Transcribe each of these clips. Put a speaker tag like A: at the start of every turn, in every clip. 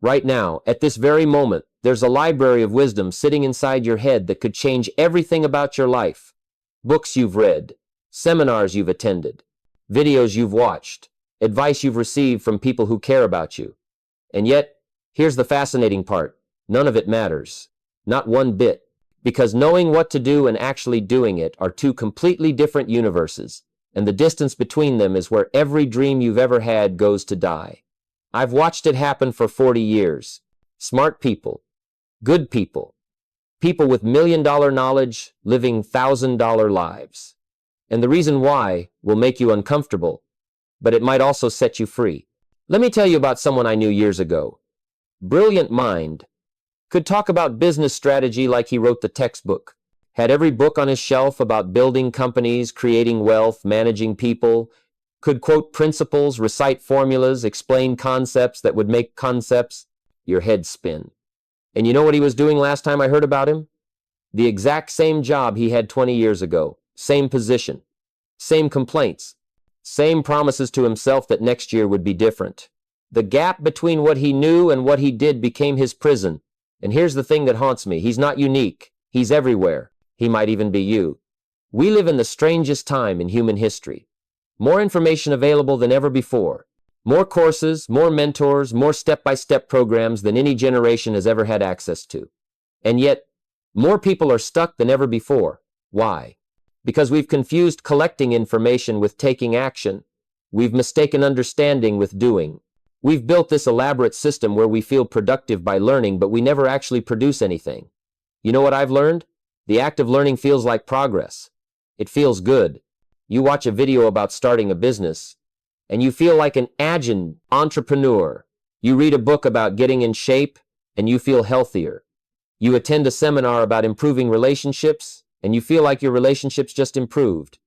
A: Right now, at this very moment, there's a library of wisdom sitting inside your head that could change everything about your life. Books you've read, seminars you've attended, videos you've watched, advice you've received from people who care about you. And yet, here's the fascinating part. None of it matters. Not one bit. Because knowing what to do and actually doing it are two completely different universes, and the distance between them is where every dream you've ever had goes to die. I've watched it happen for 40 years. Smart people, good people, people with million-dollar knowledge living $1,000 lives. And the reason why will make you uncomfortable, but it might also set you free. Let me tell you about someone I knew years ago. Brilliant mind. Could talk about business strategy like he wrote the textbook. Had every book on his shelf about building companies, creating wealth, managing people. Could quote principles, recite formulas, explain concepts that would make your head spin. And you know what he was doing last time I heard about him? The exact same job he had 20 years ago. Same position. Same complaints. Same promises to himself that next year would be different. The gap between what he knew and what he did became his prison. And here's the thing that haunts me. He's not unique. He's everywhere. He might even be you. We live in the strangest time in human history. More information available than ever before. More courses, more mentors, more step-by-step programs than any generation has ever had access to. And yet, more people are stuck than ever before. Why? Because we've confused collecting information with taking action. We've mistaken understanding with doing. We've built this elaborate system where we feel productive by learning, but we never actually produce anything. You know what I've learned? The act of learning feels like progress. It feels good. You watch a video about starting a business, and you feel like an agile entrepreneur. You read a book about getting in shape, and you feel healthier. You attend a seminar about improving relationships, and you feel like your relationships just improved.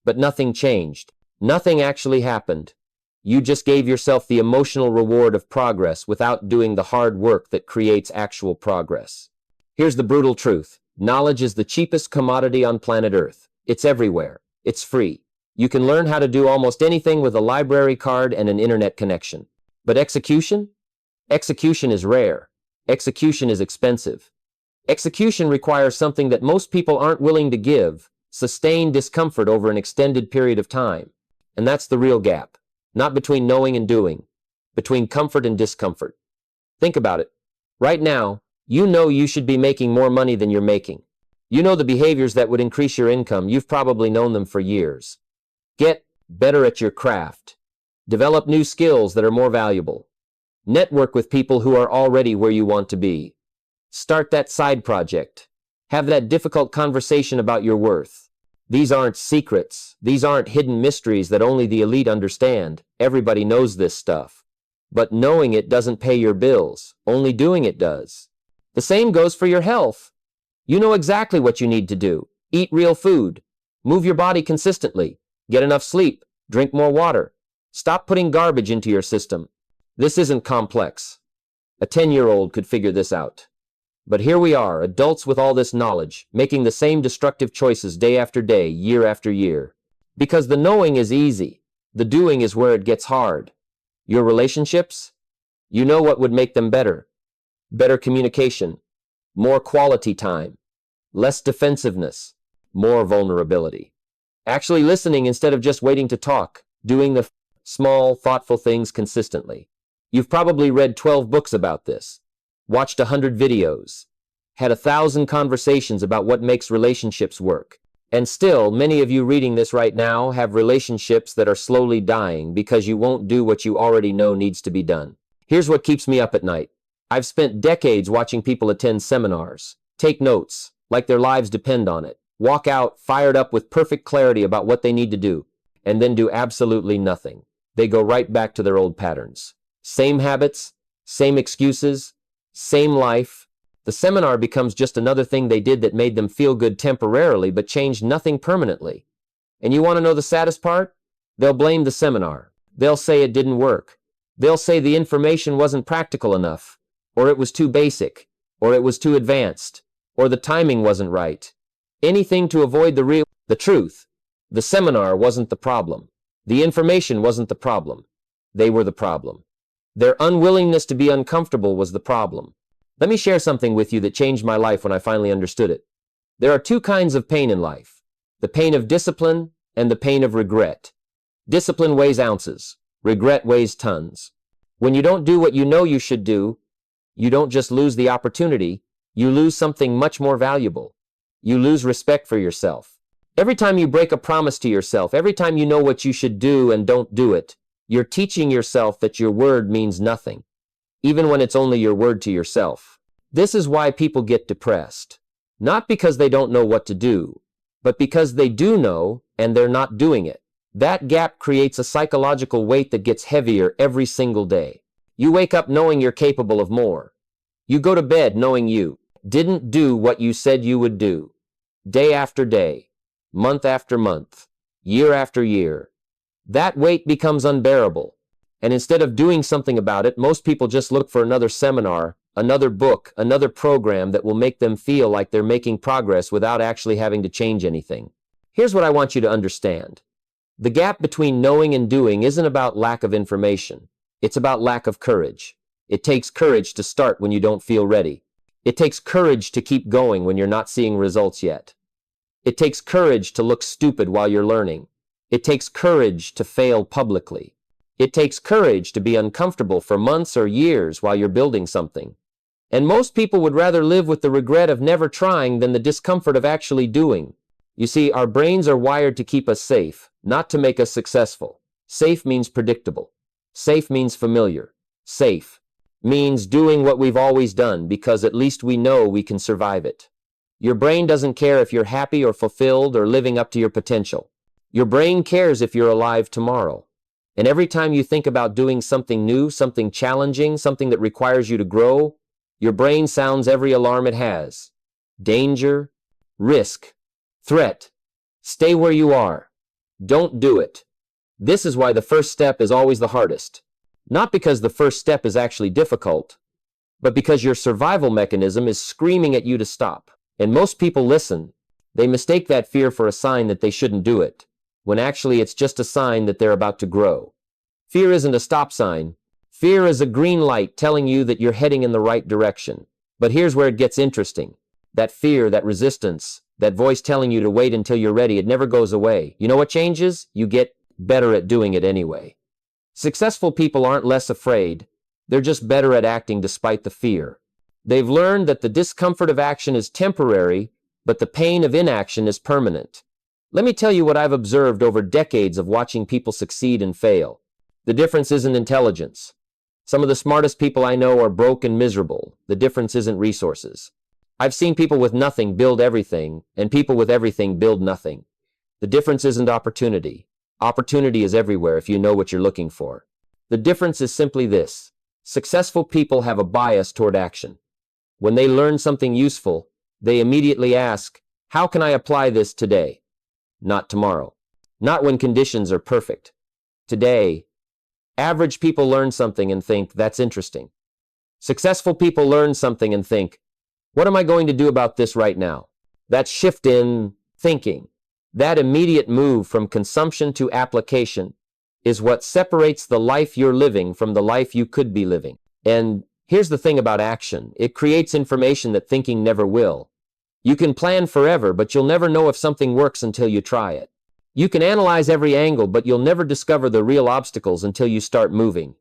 A: But nothing changed. Nothing actually happened. You just gave yourself the emotional reward of progress without doing the hard work that creates actual progress. Here's the brutal truth. Knowledge is the cheapest commodity on planet Earth. It's everywhere. It's free. You can learn how to do almost anything with a library card and an internet connection. But execution? Execution is rare. Execution is expensive. Execution requires something that most people aren't willing to give, sustained discomfort over an extended period of time. And that's the real gap. Not between knowing and doing, between comfort and discomfort. Think about it. Right now, you know you should be making more money than you're making. You know the behaviors that would increase your income. You've probably known them for years. Get better at your craft. Develop new skills that are more valuable. Network with people who are already where you want to be. Start that side project. Have that difficult conversation about your worth. These aren't secrets. These aren't hidden mysteries that only the elite understand. Everybody knows this stuff. But knowing it doesn't pay your bills. Only doing it does. The same goes for your health. You know exactly what you need to do. Eat real food. Move your body consistently. Get enough sleep. Drink more water. Stop putting garbage into your system. This isn't complex. A 10-year-old could figure this out. But here we are, adults with all this knowledge, making the same destructive choices day after day, year after year. Because the knowing is easy. The doing is where it gets hard. Your relationships? You know what would make them better. Better communication. More quality time. Less defensiveness. More vulnerability. Actually listening instead of just waiting to talk. Doing the small, thoughtful things consistently. You've probably read 12 books about this. Watched 100 videos. Had 1,000 conversations about what makes relationships work. And still, many of you reading this right now have relationships that are slowly dying because you won't do what you already know needs to be done. Here's what keeps me up at night. I've spent decades watching people attend seminars, take notes, like their lives depend on it, walk out fired up with perfect clarity about what they need to do, and then do absolutely nothing. They go right back to their old patterns. Same habits, same excuses, same life. The seminar becomes just another thing they did that made them feel good temporarily but changed nothing permanently. And you want to know the saddest part? They'll blame the seminar. They'll say it didn't work. They'll say the information wasn't practical enough, or it was too basic, or it was too advanced, or the timing wasn't right. Anything to avoid the truth. The seminar wasn't the problem. The information wasn't the problem. They were the problem. Their unwillingness to be uncomfortable was the problem. Let me share something with you that changed my life when I finally understood it. There are two kinds of pain in life: the pain of discipline and the pain of regret. Discipline weighs ounces, regret weighs tons. When you don't do what you know you should do, you don't just lose the opportunity, you lose something much more valuable. You lose respect for yourself. Every time you break a promise to yourself, every time you know what you should do and don't do it, you're teaching yourself that your word means nothing, even when it's only your word to yourself. This is why people get depressed. Not because they don't know what to do, but because they do know and they're not doing it. That gap creates a psychological weight that gets heavier every single day. You wake up knowing you're capable of more. You go to bed knowing you didn't do what you said you would do. Day after day, month after month, year after year. That weight becomes unbearable. And instead of doing something about it, most people just look for another seminar, another book, another program that will make them feel like they're making progress without actually having to change anything. Here's what I want you to understand. The gap between knowing and doing isn't about lack of information. It's about lack of courage. It takes courage to start when you don't feel ready. It takes courage to keep going when you're not seeing results yet. It takes courage to look stupid while you're learning. It takes courage to fail publicly. It takes courage to be uncomfortable for months or years while you're building something. And most people would rather live with the regret of never trying than the discomfort of actually doing. You see, our brains are wired to keep us safe, not to make us successful. Safe means predictable. Safe means familiar. Safe means doing what we've always done because at least we know we can survive it. Your brain doesn't care if you're happy or fulfilled or living up to your potential. Your brain cares if you're alive tomorrow. And every time you think about doing something new, something challenging, something that requires you to grow, your brain sounds every alarm it has. Danger, risk, threat. Stay where you are. Don't do it. This is why the first step is always the hardest. Not because the first step is actually difficult, but because your survival mechanism is screaming at you to stop. And most people listen. They mistake that fear for a sign that they shouldn't do it, when actually it's just a sign that they're about to grow. Fear isn't a stop sign. Fear is a green light telling you that you're heading in the right direction. But here's where it gets interesting. That fear, that resistance, that voice telling you to wait until you're ready, it never goes away. You know what changes? You get better at doing it anyway. Successful people aren't less afraid. They're just better at acting despite the fear. They've learned that the discomfort of action is temporary, but the pain of inaction is permanent. Let me tell you what I've observed over decades of watching people succeed and fail. The difference isn't intelligence. Some of the smartest people I know are broke and miserable. The difference isn't resources. I've seen people with nothing build everything, and people with everything build nothing. The difference isn't opportunity. Opportunity is everywhere if you know what you're looking for. The difference is simply this. Successful people have a bias toward action. When they learn something useful, they immediately ask, how can I apply this today? Not tomorrow. Not when conditions are perfect. Today. Average people learn something and think, that's interesting. Successful people learn something and think, what am I going to do about this right now? That shift in thinking, that immediate move from consumption to application is what separates the life you're living from the life you could be living. And here's the thing about action. It creates information that thinking never will. You can plan forever, but you'll never know if something works until you try it. You can analyze every angle, but you'll never discover the real obstacles until you start moving.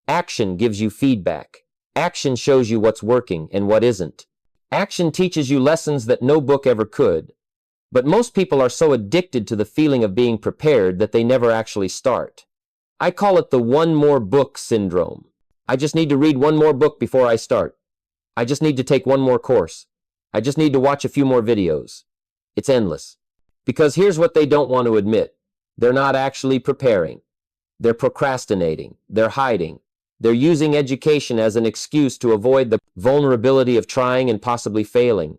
A: Action gives you feedback. Action shows you what's working and what isn't. Action teaches you lessons that no book ever could. But most people are so addicted to the feeling of being prepared that they never actually start. I call it the one more book syndrome. I just need to read one more book before I start. I just need to take one more course. I just need to watch a few more videos. It's endless. Because here's what they don't want to admit. They're not actually preparing. They're procrastinating. They're hiding. They're using education as an excuse to avoid the vulnerability of trying and possibly failing.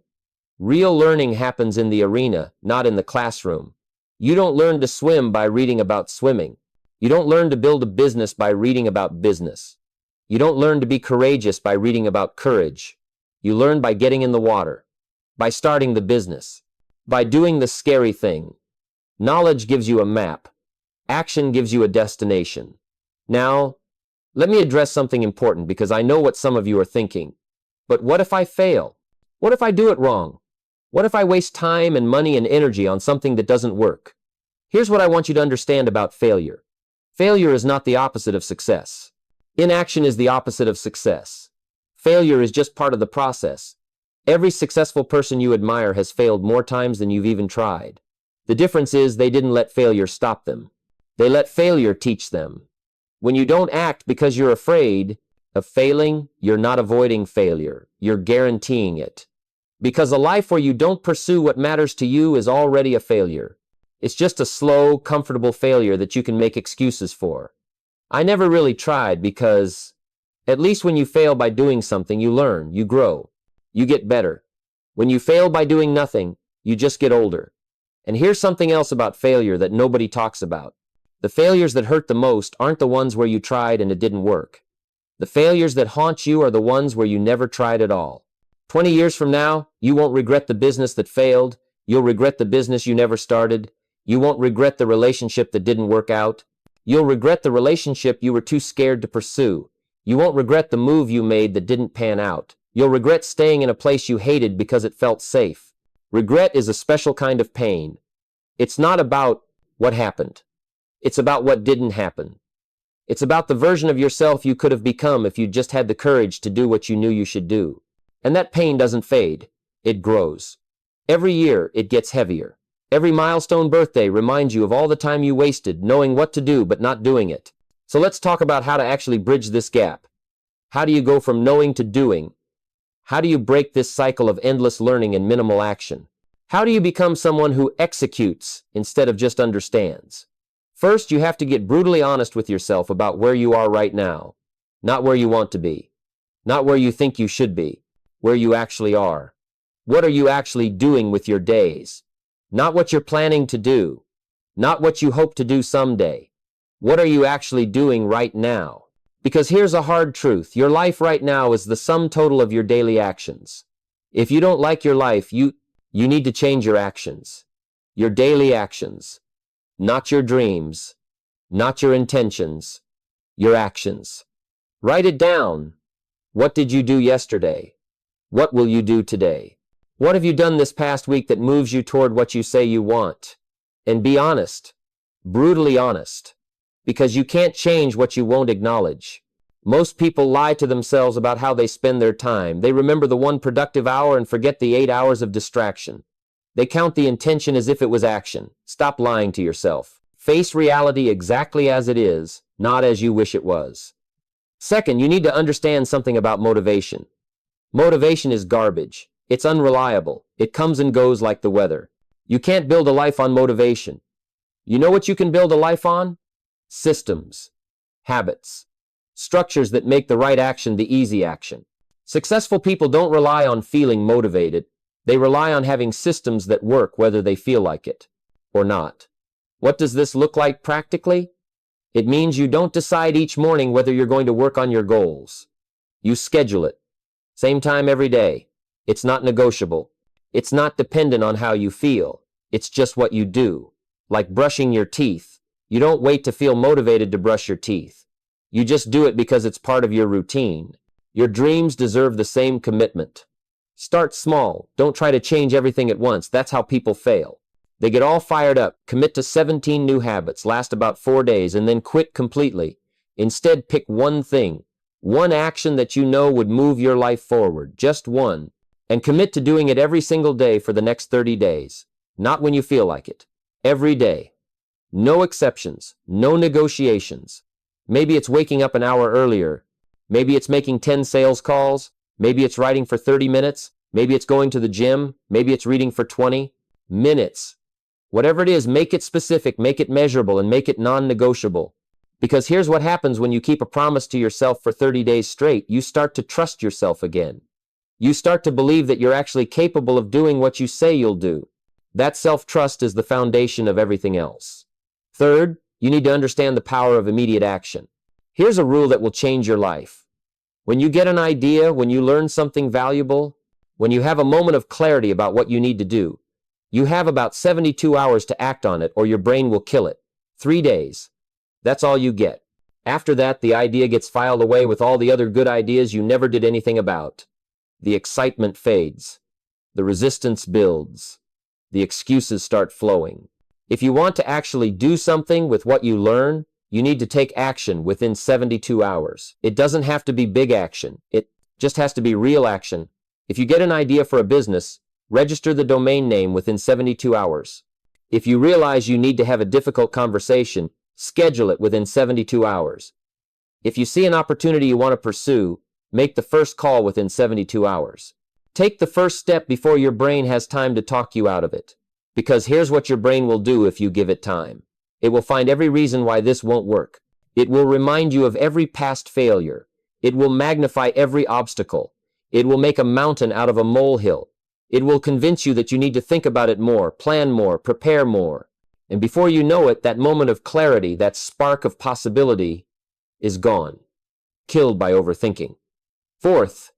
A: Real learning happens in the arena, not in the classroom. You don't learn to swim by reading about swimming. You don't learn to build a business by reading about business. You don't learn to be courageous by reading about courage. You learn by getting in the water, by starting the business, by doing the scary thing. Knowledge gives you a map. Action gives you a destination. Now, Let me address something important because I know what some of you are thinking. But what if I fail? What if I do it wrong? What if I waste time and money and energy on something that doesn't work? Here's what I want you to understand about failure. Failure is not the opposite of success. Inaction is the opposite of success. Failure is just part of the process. Every successful person you admire has failed more times than you've even tried. The difference is they didn't let failure stop them. They let failure teach them. When you don't act because you're afraid of failing, you're not avoiding failure. You're guaranteeing it. Because a life where you don't pursue what matters to you is already a failure. It's just a slow, comfortable failure that you can make excuses for. I never really tried because, at least when you fail by doing something, you learn, you grow, you get better. When you fail by doing nothing, you just get older. And here's something else about failure that nobody talks about. The failures that hurt the most aren't the ones where you tried and it didn't work. The failures that haunt you are the ones where you never tried at all. 20 years from now, you won't regret the business that failed. You'll regret the business you never started. You won't regret the relationship that didn't work out. You'll regret the relationship you were too scared to pursue. You won't regret the move you made that didn't pan out. You'll regret staying in a place you hated because it felt safe. Regret is a special kind of pain. It's not about what happened. It's about what didn't happen. It's about the version of yourself you could have become if you just had the courage to do what you knew you should do. And that pain doesn't fade. It grows. Every year, it gets heavier. Every milestone birthday reminds you of all the time you wasted knowing what to do but not doing it. So let's talk about how to actually bridge this gap. How do you go from knowing to doing? How do you break this cycle of endless learning and minimal action? How do you become someone who executes instead of just understands? First, you have to get brutally honest with yourself about where you are right now. Not where you want to be. Not where you think you should be. Where you actually are. What are you actually doing with your days? Not what you're planning to do. Not what you hope to do someday. What are you actually doing right now? Because here's a hard truth. Your life right now is the sum total of your daily actions. If you don't like your life, you need to change your actions. Your daily actions. Not your dreams. Not your intentions. Your actions. Write it down. What did you do yesterday? What will you do today? What have you done this past week that moves you toward what you say you want? And be honest. Brutally honest. Because you can't change what you won't acknowledge. Most people lie to themselves about how they spend their time. They remember the one productive hour and forget the 8 hours of distraction. They count the intention as if it was action. Stop lying to yourself. Face reality exactly as it is, not as you wish it was. Second, you need to understand something about motivation. Motivation is garbage. It's unreliable. It comes and goes like the weather. You can't build a life on motivation. You know what you can build a life on? Systems. Habits. Structures that make the right action the easy action. Successful people don't rely on feeling motivated. They rely on having systems that work whether they feel like it or not. What does this look like practically? It means you don't decide each morning whether you're going to work on your goals. You schedule it. Same time every day. It's not negotiable. It's not dependent on how you feel. It's just what you do. Like brushing your teeth. You don't wait to feel motivated to brush your teeth. You just do it because it's part of your routine. Your dreams deserve the same commitment. Start small. Don't try to change everything at once. That's how people fail. They get all fired up, commit to 17 new habits, last about 4 days, and then quit completely. Instead, pick one thing. One action that you know would move your life forward. Just one. And commit to doing it every single day for the next 30 days. Not when you feel like it. Every day. No exceptions. No negotiations. Maybe it's waking up an hour earlier. Maybe it's making 10 sales calls. Maybe it's writing for 30 minutes. Maybe it's going to the gym. Maybe it's reading for 20 minutes. Whatever it is, make it specific, make it measurable, and make it non-negotiable. Because here's what happens when you keep a promise to yourself for 30 days straight. You start to trust yourself again. You start to believe that you're actually capable of doing what you say you'll do. That self-trust is the foundation of everything else. Third, you need to understand the power of immediate action. Here's a rule that will change your life. When you get an idea, when you learn something valuable, when you have a moment of clarity about what you need to do, you have about 72 hours to act on it or your brain will kill it. 3 days. That's all you get. After that, the idea gets filed away with all the other good ideas you never did anything about. The excitement fades. The resistance builds. The excuses start flowing. If you want to actually do something with what you learn, you need to take action within 72 hours. It doesn't have to be big action. It just has to be real action. If you get an idea for a business, register the domain name within 72 hours. If you realize you need to have a difficult conversation, schedule it within 72 hours. If you see an opportunity you want to pursue, make the first call within 72 hours. Take the first step before your brain has time to talk you out of it. Because here's what your brain will do if you give it time. It will find every reason why this won't work. It will remind you of every past failure. It will magnify every obstacle. It will make a mountain out of a molehill. It will convince you that you need to think about it more, plan more, prepare more. And before you know it, that moment of clarity, that spark of possibility, is gone, killed by overthinking. Fourth,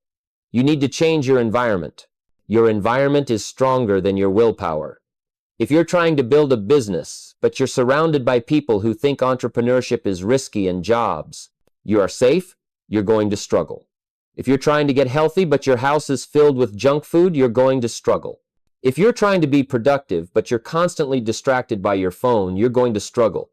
A: you need to change your environment. Your environment is stronger than your willpower. If you're trying to build a business, but you're surrounded by people who think entrepreneurship is risky and jobs, you are safe, you're going to struggle. If you're trying to get healthy, but your house is filled with junk food, you're going to struggle. If you're trying to be productive, but you're constantly distracted by your phone, you're going to struggle.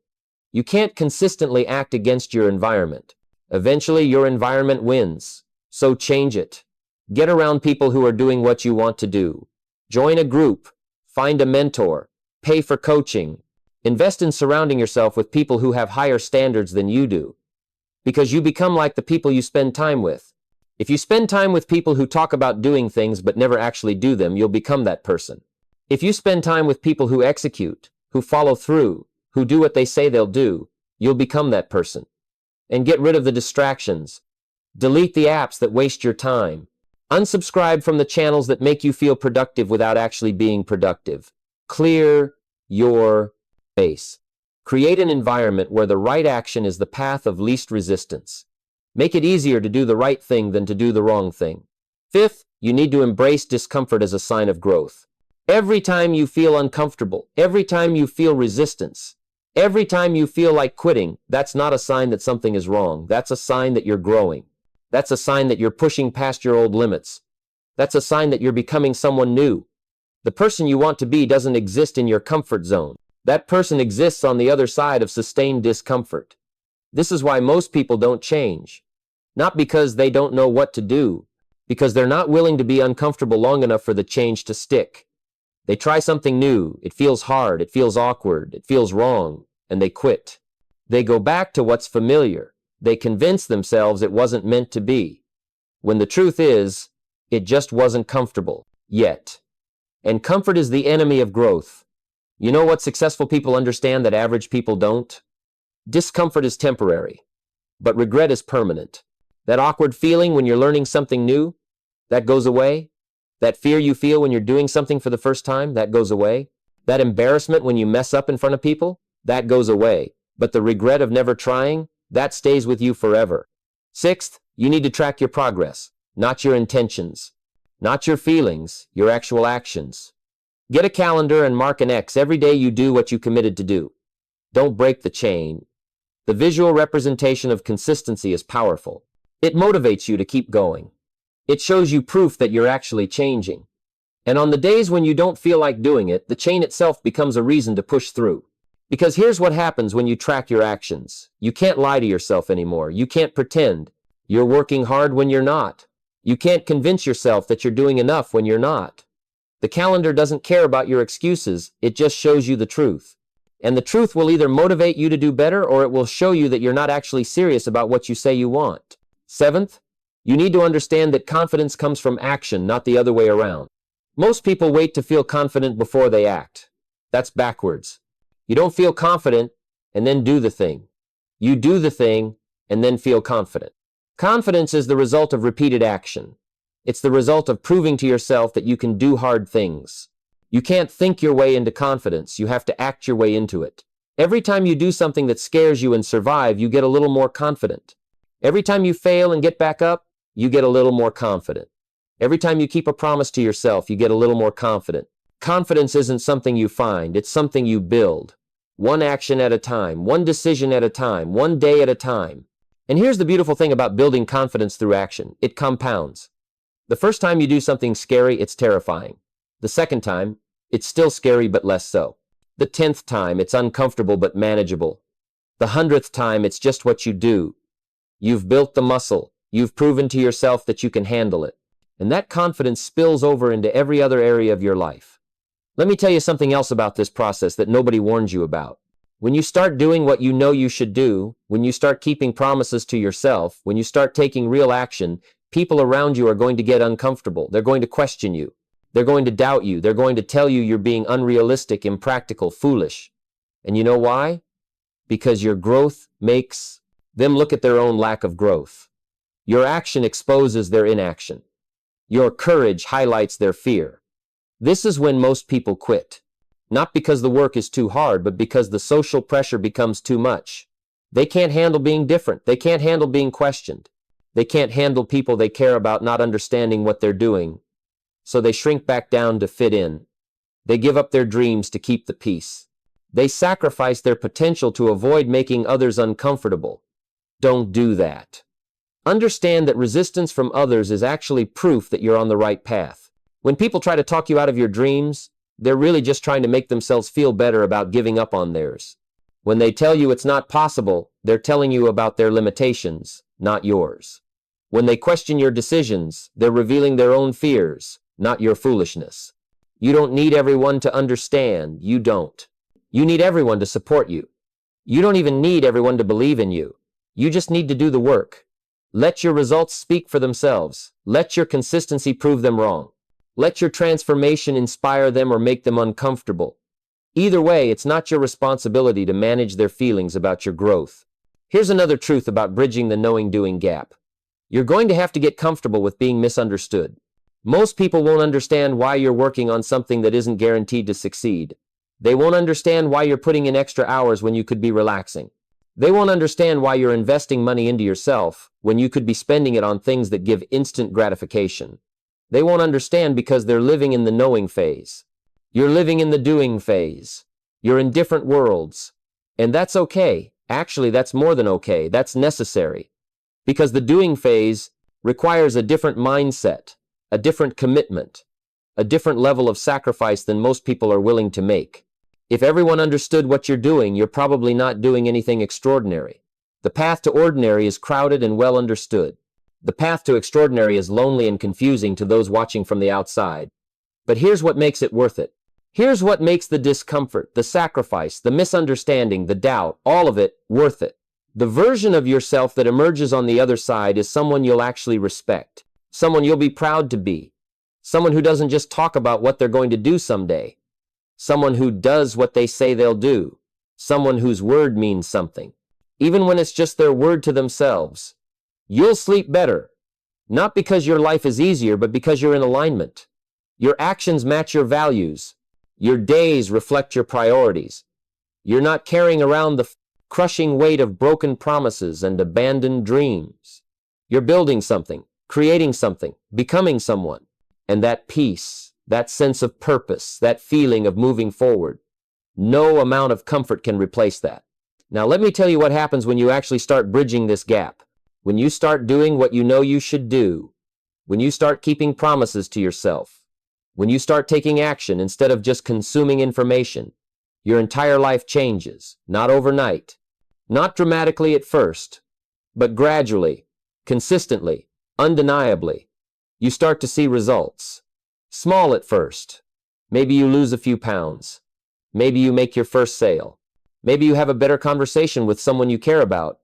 A: You can't consistently act against your environment. Eventually, your environment wins. So change it. Get around people who are doing what you want to do. Join a group. Find a mentor. Pay for coaching. Invest in surrounding yourself with people who have higher standards than you do. Because you become like the people you spend time with. If you spend time with people who talk about doing things but never actually do them, you'll become that person. If you spend time with people who execute, who follow through, who do what they say they'll do, you'll become that person. And get rid of the distractions. Delete the apps that waste your time. Unsubscribe from the channels that make you feel productive without actually being productive. Clear your space. Create an environment where the right action is the path of least resistance. Make it easier to do the right thing than to do the wrong thing. Fifth, you need to embrace discomfort as a sign of growth. Every time you feel uncomfortable, every time you feel resistance, every time you feel like quitting, that's not a sign that something is wrong. That's a sign that you're growing. That's a sign that you're pushing past your old limits. That's a sign that you're becoming someone new. The person you want to be doesn't exist in your comfort zone. That person exists on the other side of sustained discomfort. This is why most people don't change. Not because they don't know what to do, because they're not willing to be uncomfortable long enough for the change to stick. They try something new, it feels hard, it feels awkward, it feels wrong, and they quit. They go back to what's familiar. They convince themselves it wasn't meant to be. When the truth is, it just wasn't comfortable, yet. And comfort is the enemy of growth. You know what successful people understand that average people don't? Discomfort is temporary, but regret is permanent. That awkward feeling when you're learning something new, that goes away. That fear you feel when you're doing something for the first time, that goes away. That embarrassment when you mess up in front of people, that goes away. But the regret of never trying, that stays with you forever. Sixth, you need to track your progress, not your intentions, not your feelings, your actual actions. Get a calendar and mark an X every day you do what you committed to do. Don't break the chain. The visual representation of consistency is powerful. It motivates you to keep going. It shows you proof that you're actually changing. And on the days when you don't feel like doing it, the chain itself becomes a reason to push through. Because here's what happens when you track your actions. You can't lie to yourself anymore. You can't pretend. You're working hard when you're not. You can't convince yourself that you're doing enough when you're not. The calendar doesn't care about your excuses. It just shows you the truth. And the truth will either motivate you to do better or it will show you that you're not actually serious about what you say you want. Seventh, you need to understand that confidence comes from action, not the other way around. Most people wait to feel confident before they act. That's backwards. You don't feel confident and then do the thing. You do the thing and then feel confident. Confidence is the result of repeated action. It's the result of proving to yourself that you can do hard things. You can't think your way into confidence. You have to act your way into it. Every time you do something that scares you and survive, you get a little more confident. Every time you fail and get back up, you get a little more confident. Every time you keep a promise to yourself, you get a little more confident. Confidence isn't something you find, it's something you build. One action at a time, one decision at a time, one day at a time. And here's the beautiful thing about building confidence through action. It compounds. The first time you do something scary, it's terrifying. The second time, it's still scary but less so. The 10th time, it's uncomfortable but manageable. The 100th time, it's just what you do. You've built the muscle. You've proven to yourself that you can handle it. And that confidence spills over into every other area of your life. Let me tell you something else about this process that nobody warns you about. When you start doing what you know you should do, when you start keeping promises to yourself, when you start taking real action, people around you are going to get uncomfortable. They're going to question you. They're going to doubt you. They're going to tell you you're being unrealistic, impractical, foolish. And you know why? Because your growth makes them look at their own lack of growth. Your action exposes their inaction. Your courage highlights their fear. This is when most people quit. Not because the work is too hard, but because the social pressure becomes too much. They can't handle being different. They can't handle being questioned. They can't handle people they care about not understanding what they're doing. So they shrink back down to fit in. They give up their dreams to keep the peace. They sacrifice their potential to avoid making others uncomfortable. Don't do that. Understand that resistance from others is actually proof that you're on the right path. When people try to talk you out of your dreams, they're really just trying to make themselves feel better about giving up on theirs. When they tell you it's not possible, they're telling you about their limitations, not yours. When they question your decisions, they're revealing their own fears, not your foolishness. You don't need everyone to understand. You don't. You need everyone to support you. You don't even need everyone to believe in you. You just need to do the work. Let your results speak for themselves. Let your consistency prove them wrong. Let your transformation inspire them or make them uncomfortable. Either way, it's not your responsibility to manage their feelings about your growth. Here's another truth about bridging the knowing-doing gap. You're going to have to get comfortable with being misunderstood. Most people won't understand why you're working on something that isn't guaranteed to succeed. They won't understand why you're putting in extra hours when you could be relaxing. They won't understand why you're investing money into yourself when you could be spending it on things that give instant gratification. They won't understand because they're living in the knowing phase. You're living in the doing phase. You're in different worlds. And that's okay. Actually, that's more than okay. That's necessary. Because the doing phase requires a different mindset, a different commitment, a different level of sacrifice than most people are willing to make. If everyone understood what you're doing, you're probably not doing anything extraordinary. The path to ordinary is crowded and well understood. The path to extraordinary is lonely and confusing to those watching from the outside. But here's what makes it worth it. Here's what makes the discomfort, the sacrifice, the misunderstanding, the doubt, all of it worth it. The version of yourself that emerges on the other side is someone you'll actually respect, someone you'll be proud to be, someone who doesn't just talk about what they're going to do someday, someone who does what they say they'll do, someone whose word means something, even when it's just their word to themselves. You'll sleep better, not because your life is easier, but because you're in alignment. Your actions match your values. Your days reflect your priorities. You're not carrying around the crushing weight of broken promises and abandoned dreams. You're building something, creating something, becoming someone. And that peace, that sense of purpose, that feeling of moving forward, no amount of comfort can replace that. Now let me tell you what happens when you actually start bridging this gap. When you start doing what you know you should do. When you start keeping promises to yourself. When you start taking action instead of just consuming information, your entire life changes, not overnight, not dramatically at first, but gradually, consistently, undeniably. You start to see results. Small at first. Maybe you lose a few pounds. Maybe you make your first sale. Maybe you have a better conversation with someone you care about.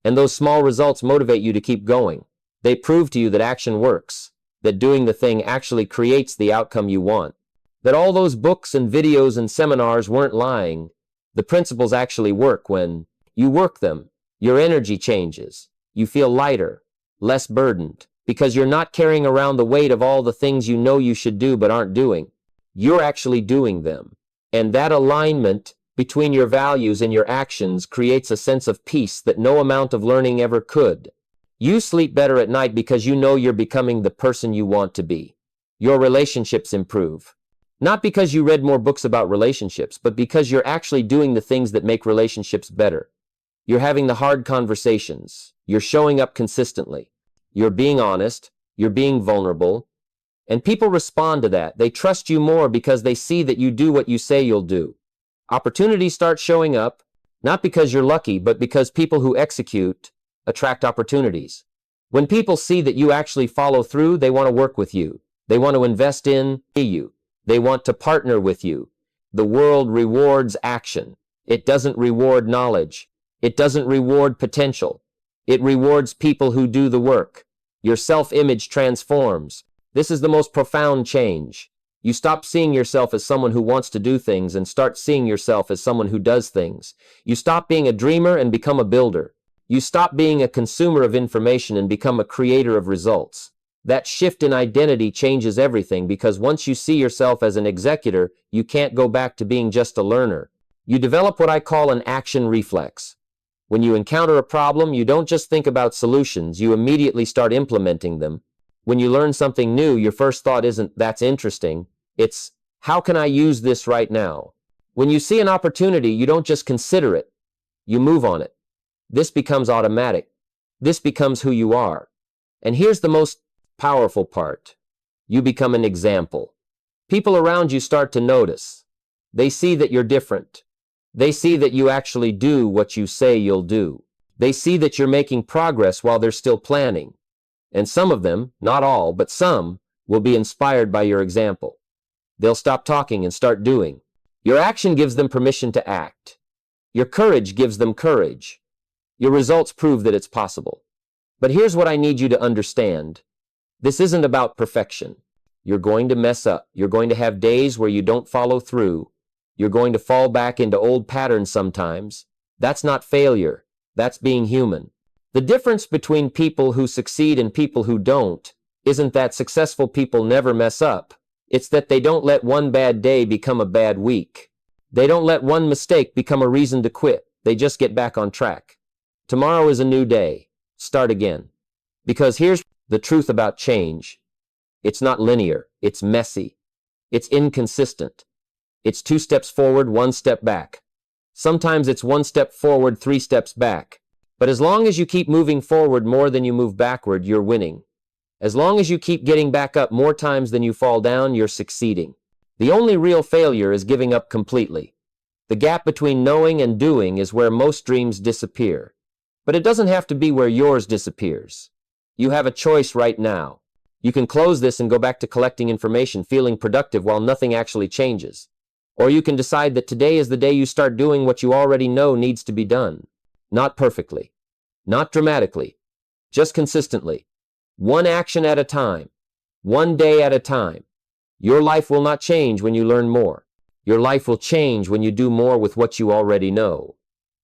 A: And those small results motivate you to keep going. They prove to you that action works. That doing the thing actually creates the outcome you want. That all those books and videos and seminars weren't lying. The principles actually work when you work them. Your energy changes. You feel lighter, less burdened, because you're not carrying around the weight of all the things you know you should do but aren't doing. You're actually doing them. And that alignment between your values and your actions creates a sense of peace that no amount of learning ever could. You sleep better at night because you know you're becoming the person you want to be. Your relationships improve. Not because you read more books about relationships, but because you're actually doing the things that make relationships better. You're having the hard conversations. You're showing up consistently. You're being honest. You're being vulnerable. And people respond to that. They trust you more because they see that you do what you say you'll do. Opportunities start showing up, not because you're lucky, but because people who execute attract opportunities. When people see that you actually follow through, they want to work with you. They want to invest in you. They want to partner with you. The world rewards action. It doesn't reward knowledge. It doesn't reward potential. It rewards people who do the work. Your self-image transforms. This is the most profound change. You stop seeing yourself as someone who wants to do things and start seeing yourself as someone who does things. You stop being a dreamer and become a builder. You stop being a consumer of information and become a creator of results. That shift in identity changes everything because once you see yourself as an executor, you can't go back to being just a learner. You develop what I call an action reflex. When you encounter a problem, you don't just think about solutions, you immediately start implementing them. When you learn something new, your first thought isn't, "That's interesting." It's, "How can I use this right now?" When you see an opportunity, you don't just consider it, you move on it. This becomes automatic. This becomes who you are. And here's the most powerful part. You become an example. People around you start to notice. They see that you're different. They see that you actually do what you say you'll do. They see that you're making progress while they're still planning. And some of them, not all, but some, will be inspired by your example. They'll stop talking and start doing. Your action gives them permission to act. Your courage gives them courage. Your results prove that it's possible. But here's what I need you to understand. This isn't about perfection. You're going to mess up. You're going to have days where you don't follow through. You're going to fall back into old patterns sometimes. That's not failure. That's being human. The difference between people who succeed and people who don't isn't that successful people never mess up. It's that they don't let one bad day become a bad week. They don't let one mistake become a reason to quit. They just get back on track. Tomorrow is a new day. Start again. Because here's the truth about change. It's not linear. It's messy. It's inconsistent. It's 2 steps forward, 1 step back. Sometimes it's 1 step forward, 3 steps back. But as long as you keep moving forward more than you move backward, you're winning. As long as you keep getting back up more times than you fall down, you're succeeding. The only real failure is giving up completely. The gap between knowing and doing is where most dreams disappear. But it doesn't have to be where yours disappears. You have a choice right now. You can close this and go back to collecting information, feeling productive while nothing actually changes. Or you can decide that today is the day you start doing what you already know needs to be done. Not perfectly. Not dramatically. Just consistently. One action at a time. One day at a time. Your life will not change when you learn more. Your life will change when you do more with what you already know.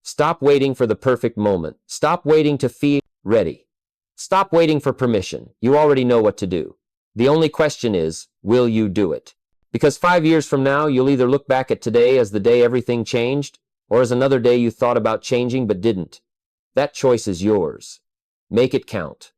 A: Stop waiting for the perfect moment. Stop waiting to feel ready. Stop waiting for permission. You already know what to do. The only question is, will you do it? Because 5 years from now, you'll either look back at today as the day everything changed, or as another day you thought about changing but didn't. That choice is yours. Make it count.